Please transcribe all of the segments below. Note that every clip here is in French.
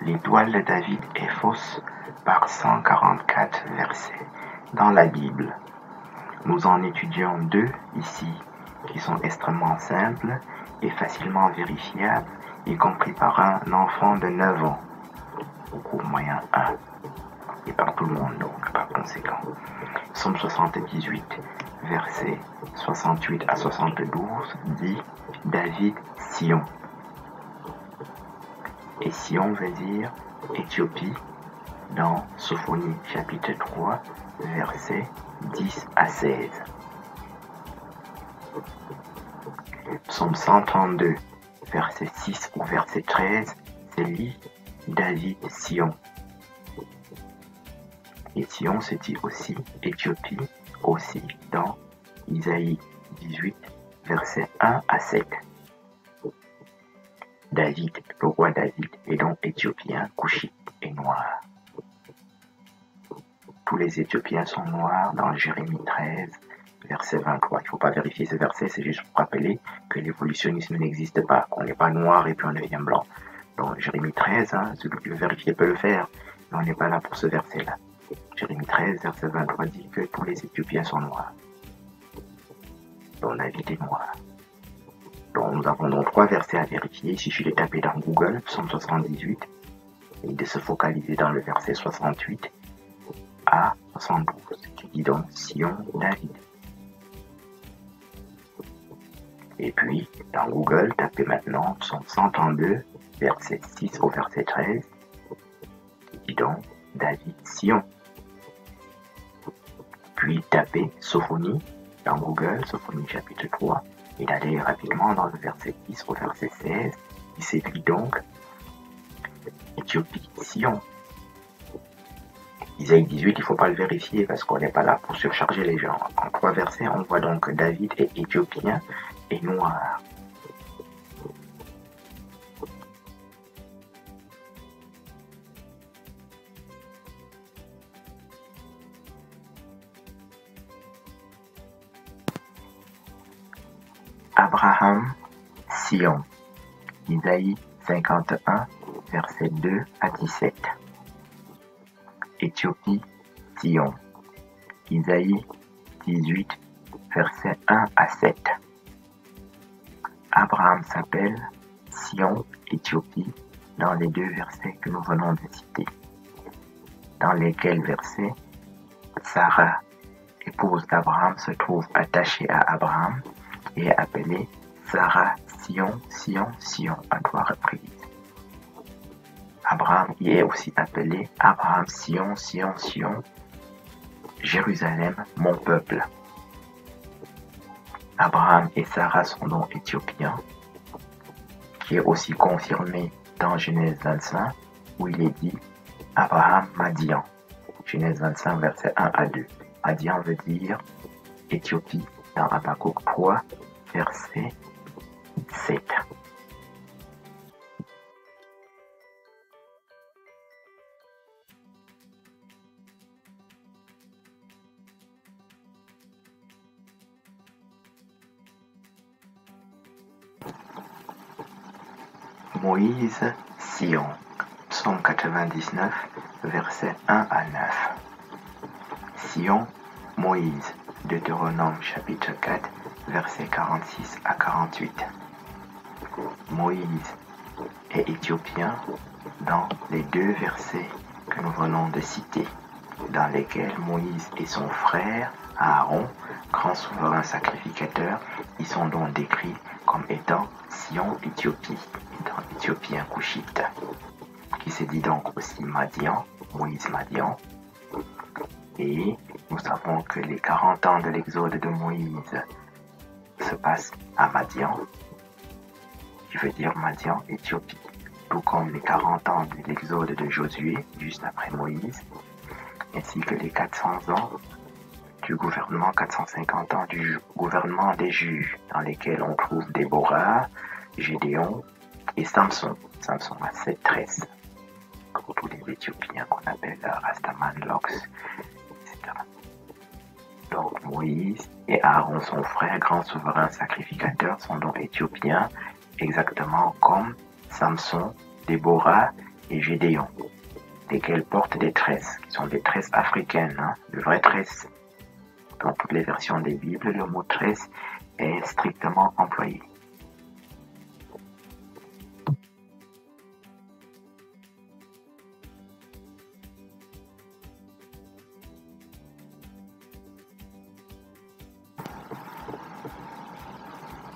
L'étoile de David est fausse par 144 versets dans la Bible. Nous en étudions deux ici qui sont extrêmement simples et facilement vérifiables, y compris par un enfant de 9 ans, au cours moyen 1, et par tout le monde donc, par conséquent. Psaume 78, versets 68 à 72, dit David, Sion. Et Sion veut dire Éthiopie dans Sophonie chapitre 3, versets 10 à 16. Psaume 132, verset 6 ou verset 13, c'est lui, David, Sion. Et Sion se dit aussi Éthiopie, aussi dans Isaïe 18, versets 1 à 7. David, le roi David, est donc éthiopien, couchite et noir. Tous les Éthiopiens sont noirs dans Jérémie 13, verset 23. Il ne faut pas vérifier ce verset, c'est juste pour rappeler que l'évolutionnisme n'existe pas, qu'on n'est pas noir et puis on devient blanc. Donc Jérémie 13, celui qui veut vérifier peut le faire, mais on n'est pas là pour ce verset-là. Jérémie 13, verset 23 dit que tous les Éthiopiens sont noirs. Donc David est noir. Donc nous avons donc 3 versets à vérifier. Il suffit de taper dans Google, Psaume 78, et de se focaliser dans le verset 68 à 72, qui dit donc Sion, David. Et puis, dans Google, tapez maintenant Psaume 132, verset 6 au verset 13, qui dit donc David, Sion. Puis tapez Sophonie dans Google, Sophonie chapitre 3, et d'aller rapidement dans le verset 10 au verset 16, qui s'écrit donc Éthiopie, Sion. Isaïe 18, il ne faut pas le vérifier parce qu'on n'est pas là pour surcharger les gens. En 3 versets, on voit donc que David est éthiopien et noir. Abraham, Sion. Isaïe 51, versets 2 à 17. Éthiopie, Sion. Isaïe 18, versets 1 à 7. Abraham s'appelle Sion, Éthiopie, dans les 2 versets que nous venons de citer. Dans lesquels versets, Sarah, épouse d'Abraham, se trouve attachée à Abraham et est appelée Sarah, Sion, Sion, Sion à 3 reprises. Abraham y est aussi appelé Abraham, Sion, Sion, Sion, Jérusalem, mon peuple. Abraham et Sarah sont donc éthiopiens, qui est aussi confirmé dans Genèse 25, où il est dit Abraham Madian. Genèse 25, versets 1 à 2. Madian veut dire Éthiopie dans Habakkuk 3, verset 7. Moïse, Sion, Psaume 99, versets 1 à 9. Sion, Moïse, Deutéronome chapitre 4, versets 46 à 48. Moïse est éthiopien dans les 2 versets que nous venons de citer, dans lesquels Moïse et son frère Aaron, grand souverain sacrificateur, ils sont donc décrits comme étant Sion, Éthiopie, étant éthiopien couchite, qui se dit donc aussi Madian, Moïse Madian. Et nous savons que les 40 ans de l'exode de Moïse se passent à Madian, qui veut dire Madian, Éthiopie, tout comme les 40 ans de l'exode de Josué, juste après Moïse, ainsi que les 400 ans du gouvernement, 450 ans du gouvernement des juges, dans lesquels on trouve Déborah, Gédéon et Samson. Samson a 7 tresses, comme tous les Éthiopiens qu'on appelle Rastaman, Lox, etc. Donc Moïse et Aaron, son frère, grand souverain sacrificateur, sont donc éthiopiens, exactement comme Samson, Déborah et Gédéon, lesquels portent des tresses, qui sont des tresses africaines, hein, de vraies tresses. Dans toutes les versions des Bibles, le mot tresse est strictement employé.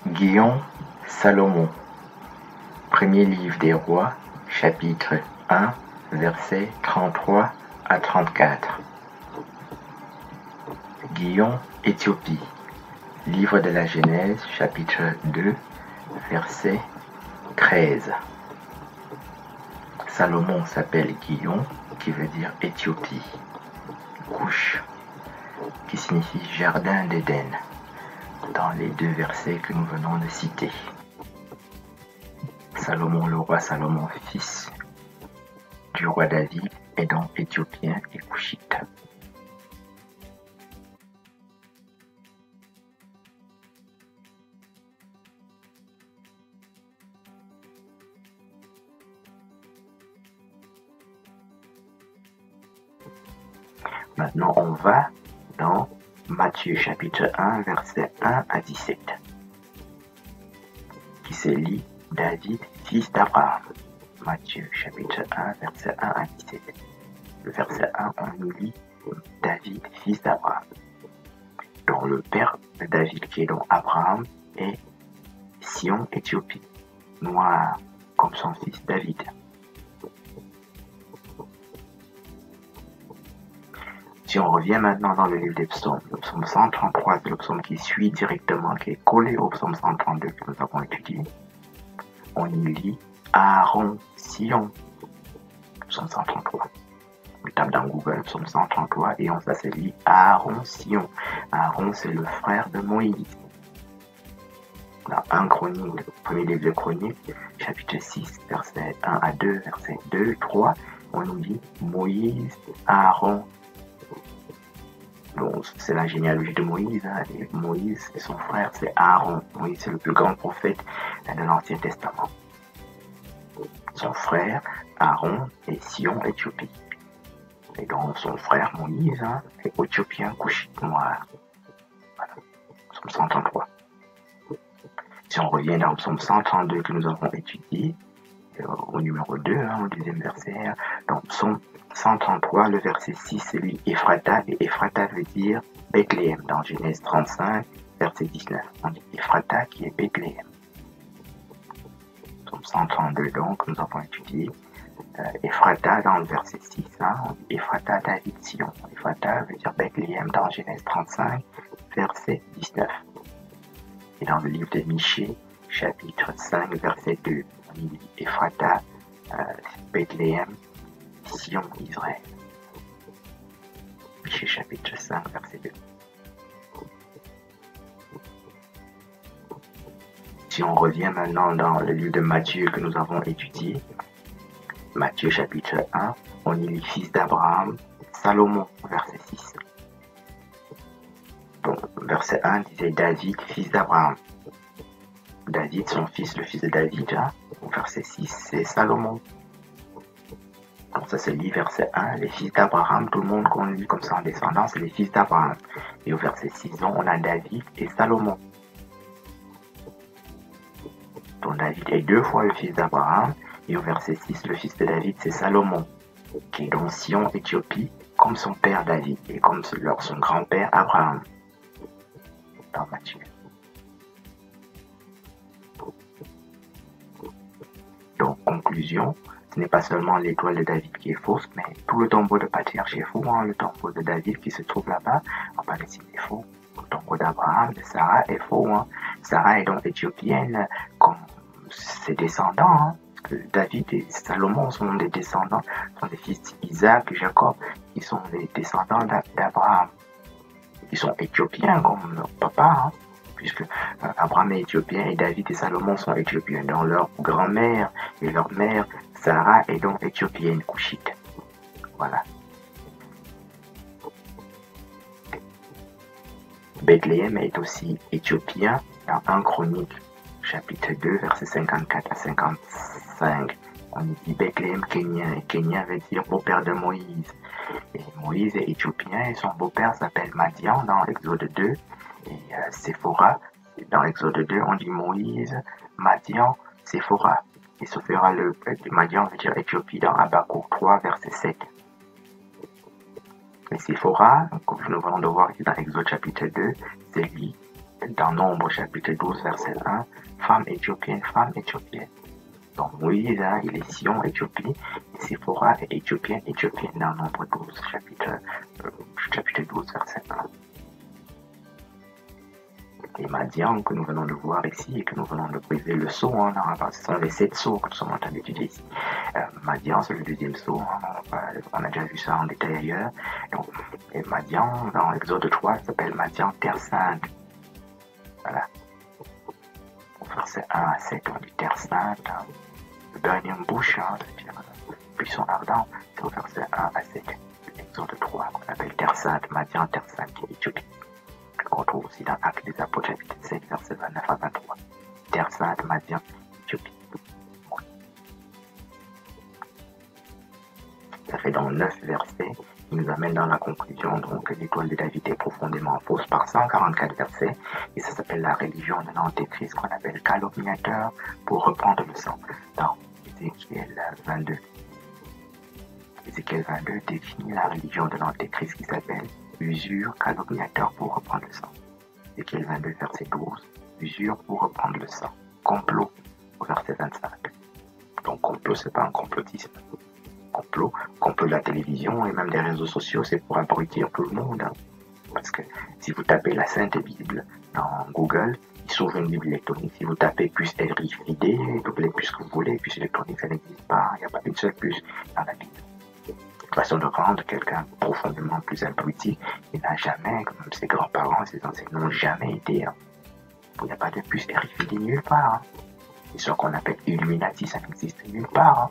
Guillaume Salomon, premier livre des rois, chapitre 1, versets 33 à 34. Guillaume, Éthiopie, livre de la Genèse, chapitre 2, verset 13. Salomon s'appelle Guillaume, qui veut dire Éthiopie. Couche, qui signifie jardin d'Éden, dans les deux versets que nous venons de citer. Salomon, le roi Salomon, fils du roi David, est donc éthiopien et couchite. Maintenant, on va dans Matthieu chapitre 1, versets 1 à 17, qui se lit David, fils d'Abraham. Matthieu chapitre 1, verset 1 à 17. Le verset 1, on nous lit David, fils d'Abraham. Donc le père de David, qui est donc Abraham, est Sion, Éthiopie, noir comme son fils David. Si on revient maintenant dans le livre des psaumes, le psaume 133, c'est le psaume qui suit directement, qui est collé au psaume 132 que nous avons étudié. On y lit Aaron, Sion, psaume 133. On tape dans Google, psaume 133, et ça se lit Aaron, Sion. Aaron, c'est le frère de Moïse. Dans 1 Chronique, le premier livre de Chronique, chapitre 6, verset 1 à 2, verset 2, 3, on nous dit Moïse, Aaron. Donc, c'est la généalogie de Moïse. Hein, et Moïse et son frère, c'est Aaron. Moïse, c'est le plus grand prophète de l'Ancien Testament. Son frère, Aaron, est Sion, Éthiopie. Et donc, son frère, Moïse, hein, est éthiopien, couchite, noir. Voilà. Psaume 133. Si on revient dans le psaume 132 que nous avons étudié, au numéro 2, hein, au deuxième verset, donc psaume 133, le verset 6, c'est lui Ephrata, et Ephrata veut dire Bethléem, dans Genèse 35, verset 19. On dit Ephrata qui est Bethléem. Psaume 132, donc, nous avons étudié Ephrata dans le verset 6, hein, on dit Ephrata, David, Sion. Ephrata veut dire Bethléem dans Genèse 35, verset 19. Et dans le livre de Michée, chapitre 5, verset 2, on dit Ephrata, Bethléem, Sion, Israël. Michée chapitre 5, verset 2. Si on revient maintenant dans le livre de Matthieu que nous avons étudié, Matthieu chapitre 1, on y lit fils d'Abraham, Salomon, verset 6. Donc, verset 1 disait David, fils d'Abraham. David, son fils, le fils de David. Hein. Verset 6, c'est Salomon. Donc ça se lit verset 1, les fils d'Abraham, tout le monde qu'on lit comme ça en descendant, c'est les fils d'Abraham. Et au verset 6, on a David et Salomon. Donc David est deux fois le fils d'Abraham, et au verset 6, le fils de David, c'est Salomon, qui est donc Sion, Éthiopie, comme son père David, et comme son grand-père Abraham, dans Matthieu. Donc, conclusion, ce n'est pas seulement l'étoile de David qui est fausse, mais tout le tombeau de patriarche est faux. Hein. Le tombeau de David qui se trouve là-bas, en Palestine, est faux. Le tombeau d'Abraham, de Sarah est faux. Hein. Sarah est donc éthiopienne, comme ses descendants. Hein. Parce que David et Salomon sont des descendants, sont des fils d'Isaac et Jacob, qui sont des descendants d'Abraham. Ils sont éthiopiens comme leur papa. Hein. Puisque Abraham est éthiopien et David et Salomon sont éthiopiens. Donc leur grand-mère et leur mère, Sarah, est donc éthiopienne, couchite. Voilà. Bethléem est aussi éthiopien dans 1 Chronique, chapitre 2, versets 54 à 55. On dit Bethléem kénien, et kénien veut dire beau-père de Moïse. Et Moïse est éthiopien et son beau-père s'appelle Madian dans l'Exode 2. Et Séphora, dans l'Exode 2, on dit Moïse, Madian, Séphora. Et Séphora, le Madian veut dire Éthiopie dans Habakkuk 3, verset 7. Et Séphora, comme nous venons de voir ici dans Exode chapitre 2, c'est lui, dans Nombre chapitre 12, verset 1, femme éthiopienne, femme éthiopienne. Donc Moïse, hein, il est Sion, Éthiopie, et Séphora est éthiopienne, éthiopienne dans Nombre 12, chapitre 12, verset 1. Et Madian, que nous venons de voir ici, et que nous venons de briser le sceau, hein, ce sont les 7 sceaux que nous sommes en train d'étudier ici. Madian, c'est le deuxième sceau, on a déjà vu ça en détail ailleurs. Donc, et Madian, dans l'Exode 3, s'appelle Madian Terre Sainte. Voilà. Au verset 1 à 7, on dit Terre Sainte, hein, le burning bush, hein, c'est-à-dire buisson ardent, c'est au verset 1 à 7. L'Exode 3, qu'on appelle Terre Sainte, Madian Terre Sainte, qui est Éthiopie. Qu'on retrouve aussi dans Actes des Apôtres, chapitre 7, verset 29 à 23. Terre Sainte, Madian, Éthiopie. Ça fait dans 9 versets, il nous amène dans la conclusion, donc l'étoile de David est profondément fausse par 144 versets, et ça s'appelle la religion de l'antéchrist qu'on appelle calomniateur pour reprendre le sang. Dans Ézéchiel 22. Ézéchiel 22 définit la religion de l'antéchrist qui s'appelle usure, calomniateur pour reprendre le sang. Ézéchiel 22, verset 12, usure pour reprendre le sang. Complot, au verset 25. Donc complot, c'est pas un complotisme. Complot de la télévision et même des réseaux sociaux, c'est pour abrutir tout le monde. Hein. Parce que si vous tapez la Sainte Bible dans Google, il s'ouvre une Bible électronique. Si vous tapez puce RFID, toutes les puces que vous voulez, puce électronique, ça n'existe pas. Il n'y a pas une seule puce dans la Bible. Façon de rendre quelqu'un profondément plus intuitif, il n'a jamais, comme ses grands-parents, ses ancêtres n'ont jamais été. Hein. Il n'y a pas de puce RFID nulle part. Hein. Et ce qu'on appelle Illuminati, ça n'existe nulle part. Hein.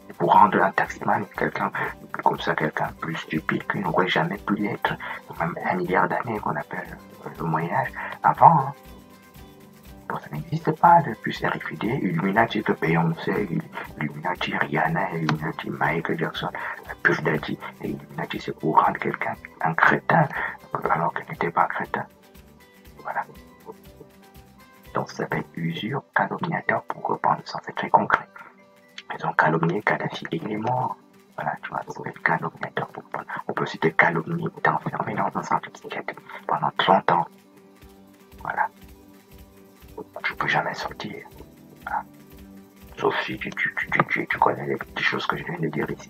Et pour rendre un taximan quelqu'un comme ça, quelqu'un plus stupide qu'il n'aurait jamais pu l'être, même 1 milliard d'années qu'on appelle le Moyen-Âge, avant. Hein. Bon, ça n'existe pas de puce RFID. Illuminati de Beyoncé, Illuminati Rihanna, Illuminati Michael Jackson, Puff Daddy. Et Illuminati, c'est pour rendre quelqu'un un crétin, alors qu'il n'était pas crétin. Voilà. Donc ça s'appelle usure, calomniateur pour reprendre le sens. C'est très concret. Ils ont calomnié Kadhafi et il est mort. Voilà, tu vois, ça s'appelle calomniateur pour reprendre. On peut aussi te calomnier, t'enfermer dans un centre psychiatrique pendant 30 ans. Voilà. Tu peux jamais sortir. Voilà. Sauf si tu connais les petites choses que je viens de dire ici.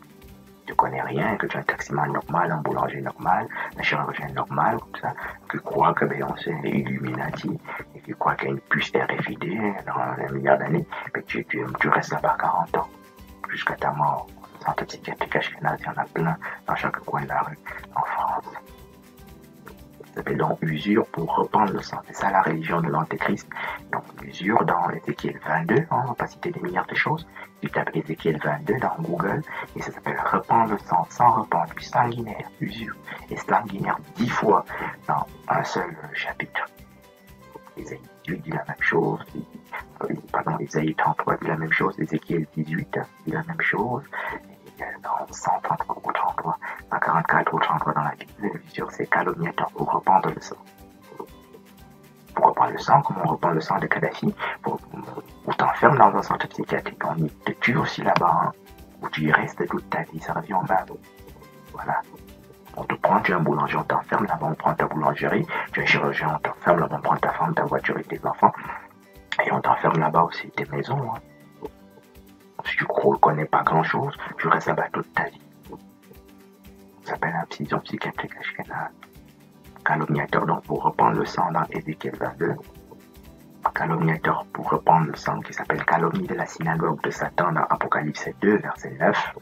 Tu connais rien, que tu es un taximan normal, un boulanger normal, un chirurgien normal, comme ça, qui croit que Beyoncé est Illuminati, et qui croit qu'il y a une puce RFID dans 1 milliard d'années, mais tu restes là-bas 40 ans, jusqu'à ta mort. Centre psychiatrique Ashkenaz, il y en a plein dans chaque coin de la rue, en France. Ça s'appelle donc usure pour reprendre le sang. C'est ça la religion de l'antéchrist. Donc usure dans Ézéchiel 22, hein, on va pas citer des milliards de choses. Tu tapes Ézéchiel 22 dans Google et ça s'appelle reprendre le sang, sans reprendre, puis sanguinaire, usure. Et sanguinaire 10 fois dans un seul chapitre. Ésaïe 18 dit la même chose. Ésaïe 33 dit la même chose. Ézéchiel 18 dit la même chose. Dans 133 ou 33, dans 44 ou 33 dans la Bible, l'usure c'est calomniateur pour reprendre le sang. Pour reprendre le sang, comme on reprend le sang de Kadhafi, ou t'enfermes dans un centre psychiatrique, on te tue aussi là-bas, hein, où tu y restes toute ta vie, ça revient en bas. Voilà. On te prend, tu es un boulanger, on t'enferme là-bas, on prend ta boulangerie, tu es un chirurgien, on t'enferme là-bas, on prend ta femme, ta voiture et tes enfants, et on t'enferme là-bas aussi, tes maisons. Hein. Si tu ne connais pas grand-chose, tu restes là-bas toute ta vie. Ça s'appelle un prison psychiatrique ashkénaze. Calomniateur, donc pour reprendre le sang dans Ézéchiel 22. Calomniateur pour reprendre le sang qui s'appelle calomnie de la synagogue de Satan dans Apocalypse 2, verset 9.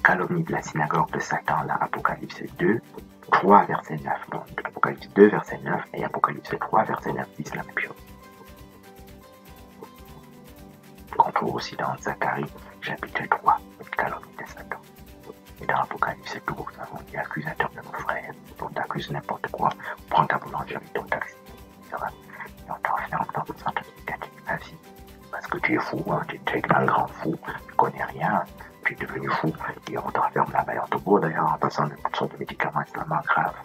Calomnie de la synagogue de Satan dans Apocalypse 2, 3, verset 9. Donc Apocalypse 2, verset 9 et Apocalypse 3, verset 9 disent la même chose. Qu'on trouve aussi dans Zacharie, chapitre 3, calomnie de Satan. Et dans Apocalypse 12, on dit accusateur de nos frères, on t'accuse n'importe quoi, on prend ta boulangerie, ton taxi, etc. Et on t'enferme dans le centre psychiatrique à vie. tu es fou, hein, tu es un grand fou, tu connais rien, tu es devenu fou, et on t'enferme là-bas, et on te bourre d'ailleurs en passant de toutes sortes de médicaments extrêmement graves.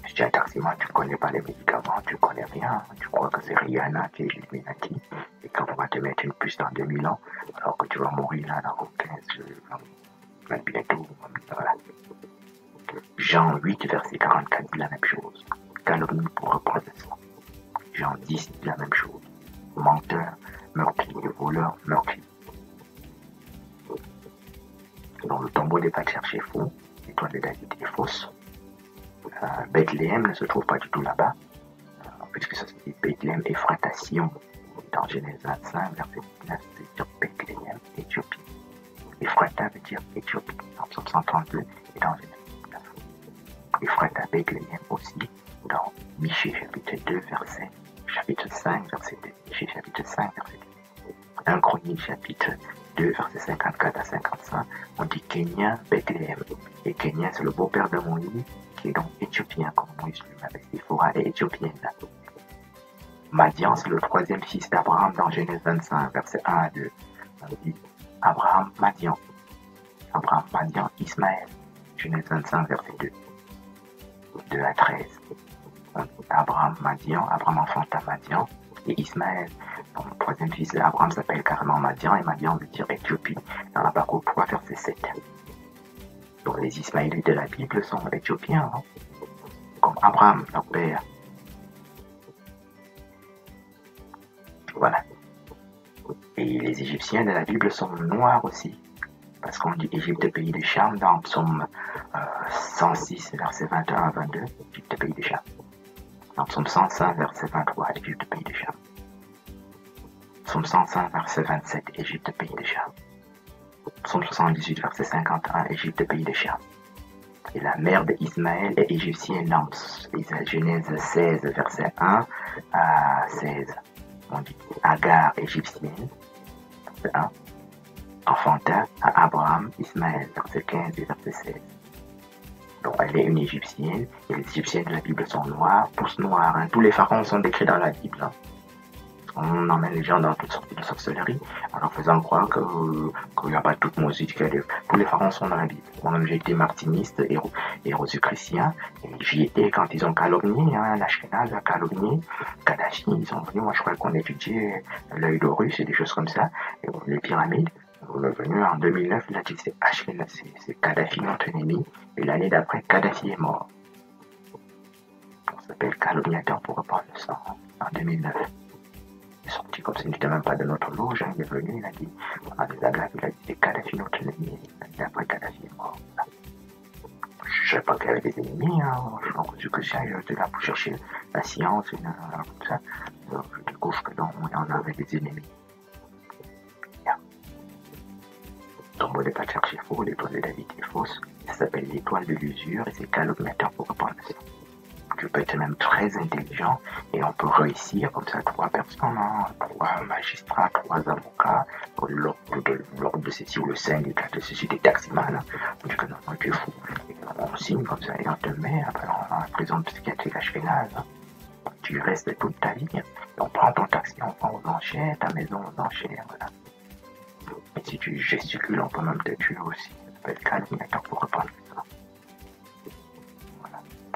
Si tu es un taximan, tu ne connais pas les médicaments, tu ne connais rien, tu crois que c'est Rihanna qui est l'Illuminati, et quand on va te mettre une puce dans 2000 ans, alors que tu vas mourir là dans 15, même bientôt, voilà. Jean 8, verset 44 dit la même chose. Calomnie pour reprendre ça. Jean 10 dit la même chose. Menteur, meurtrier, voleur, meurtrier. Donc le tombeau des patriarches est faux, l'étoile de David est fausse. Bethléem ne se trouve pas du tout là-bas, puisque ça se dit Bethléem, Ephrata, Sion. Dans Genèse 25, verset 19, c'est dire Bethléem, Éthiopie. Ephrata veut dire Éthiopie, dans Psaume 132 et dans Genèse 19. Ephrata, Bethléem aussi, dans Michée chapitre 2, chapitre 5, verset 2. Michée chapitre 5, verset 2. 1 Chronique chapitre 2, verset 54 à 55, on dit Kenya, Bethléem. Et Kenya, c'est le beau-père de Moïse, qui est donc éthiopien, comme Moïse lui-même. Séphora est éthiopienne. Madian, c'est le troisième fils d'Abraham dans Genèse 25, verset 1 à 2. On dit Abraham, Madian. Abraham, Madian, Ismaël. Genèse 25, verset 2. 2 à 13. On dit Abraham, Madian. Abraham enfanta Madian et Ismaël. Donc, le troisième fils d'Abraham s'appelle carrément Madian, et Madian veut dire Éthiopie, dans la Habakkuk 3, verset 7. Donc les Ismaélites de la Bible sont éthiopiens, hein, comme Abraham, leur père. Voilà. Et les Égyptiens de la Bible sont noirs aussi, parce qu'on dit Égypte, pays de Cham, dans Psaume 106, verset 21 à 22, Égypte, pays de Cham. Dans Psaume 105, verset 23, Égypte, pays de Cham. Psaume 105, verset 27, Égypte, pays de Cham. Psaume 78, verset 51, Égypte, pays de Cham. Et la mère d'Ismaël est égyptienne dans Genèse 16, verset 1 à 16. On dit Agar, égyptienne, verset 1. Enfanta à Abraham, Ismaël, verset 15 et verset 16. Donc elle est une égyptienne, et les égyptiennes de la Bible sont noires, tous noirs. Hein. Tous les pharaons sont décrits dans la Bible. Hein. On emmène les gens dans toutes sortes de sorcelleries, en leur faisant croire qu'il n'y a pas de toute musique. Tous les pharaons sont dans la Bible. Moi-même, j'ai été martiniste et rosicrucien, et j'y étais quand ils ont calomnié, hein, l'Ashkenaz a calomnié, Kadhafi, ils sont venus, moi je crois qu'on étudiait l'œil d'Horus et des choses comme ça, et les pyramides. On est venu en 2009, il a dit que c'est Ashkenaz, c'est Kadhafi notre ennemi, et l'année d'après, Kadhafi est mort. On s'appelle calomniateur pour reprendre le sang, hein, en 2009. Il est sorti comme s'il n'était même pas de notre loge, hein. Il est venu, il a dit, on a des agrafes, il a dit, c'est Kadhafi notre ennemi, et après Kadhafi est mort. Je ne savais pas qu'il y avait des ennemis, hein. Je suis en rosicrucien, j'étais là pour chercher la science, comme ça. Donc, je découvre que non, on en avait des ennemis. Yeah. Le tombeau des patriarches est faux, l'étoile de David est fausse, ça s'appelle l'étoile de l'usure, et c'est calomniateur pour reprendre ça. Tu peux être même très intelligent et on peut réussir comme ça 3 personnes, hein, 3 magistrats, 3 avocats, l'ordre de ceci ou le syndicat de ceci des taximans. Hein. On dit que non, tu es fou. Et on signe comme ça et on te met en prison psychiatrique Ashkenaz. Hein. Tu restes toute ta vie. Hein. Et on prend ton taxi, on prend aux enchères, ta maison aux enchères. Voilà. Et si tu gesticules, on peut même te tuer aussi. Ça peut être calomniateur pour reprendre ça.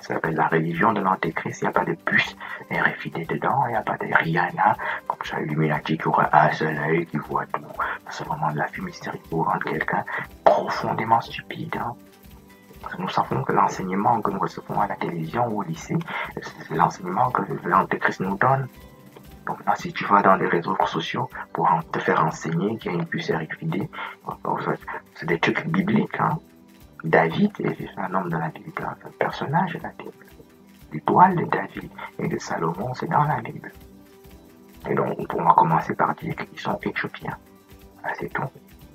Ça s'appelle la religion de l'antéchrist. Il n'y a pas de puce RFID dedans, il n'y a pas de Rihanna, comme ça, Illuminati qui aura un seul œil, qui voit tout. C'est vraiment de la fumisterie pour rendre quelqu'un profondément stupide. Hein. Parce que nous savons que l'enseignement que nous recevons à la télévision ou au lycée, c'est l'enseignement que l'antéchrist nous donne. Donc là, si tu vas dans les réseaux sociaux pour te faire enseigner qu'il y a une puce RFID, c'est des trucs bibliques, hein. David est un homme de la Bible, un personnage de la Bible. L'étoile de David et de Salomon, c'est dans la Bible. Et donc, on pourra commencer par dire qu'ils sont éthiopiens. Voilà, c'est tout.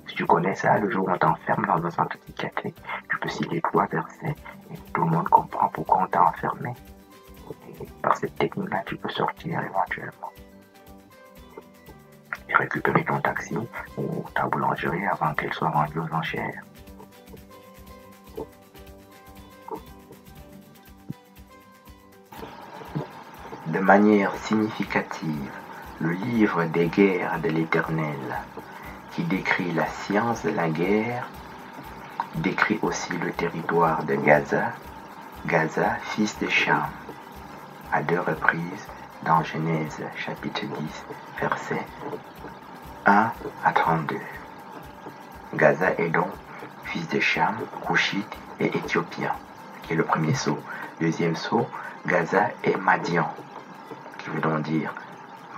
Si tu connais ça, le jour où on t'enferme dans un centre psychiatrique, tu peux citer 3 versets et tout le monde comprend pourquoi on t'a enfermé. Et par cette technique-là, tu peux sortir éventuellement. Et récupérer ton taxi ou ta boulangerie avant qu'elle soit vendue aux enchères. De manière significative, le livre des guerres de l'Éternel, qui décrit la science de la guerre, décrit aussi le territoire de Gaza, Gaza, fils de Cham, à 2 reprises dans Genèse chapitre 10, versets 1 à 32. Gaza est donc fils de Cham, Couchite et Éthiopien, qui est le premier sceau. Deuxième sceau, Gaza est Madian, qui veut donc dire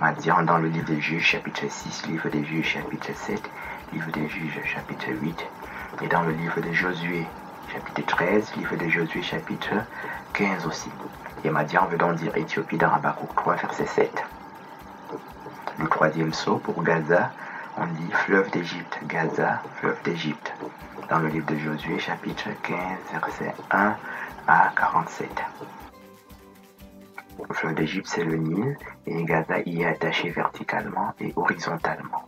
Madian dans le livre des Juges chapitre 6, livre des Juges chapitre 7, livre des Juges chapitre 8, et dans le livre de Josué chapitre 13, livre de Josué chapitre 15 aussi. Et Madian veut donc dire Éthiopie dans Habakkuk 3, verset 7. Le troisième sceau pour Gaza, on dit fleuve d'Égypte, Gaza, fleuve d'Égypte, dans le livre de Josué chapitre 15, verset 1 à 47. Le fleuve d'Égypte, c'est le Nil, et Gaza y est attaché verticalement et horizontalement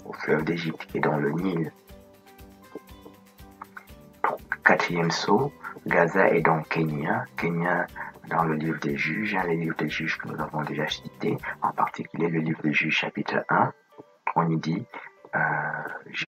au fleuve d'Égypte, qui est dans le Nil. Quatrième sceau, Gaza est donc Kenya. Kenya dans le livre des Juges, les livres des Juges que nous avons déjà cités, en particulier le livre des Juges chapitre 1, on y dit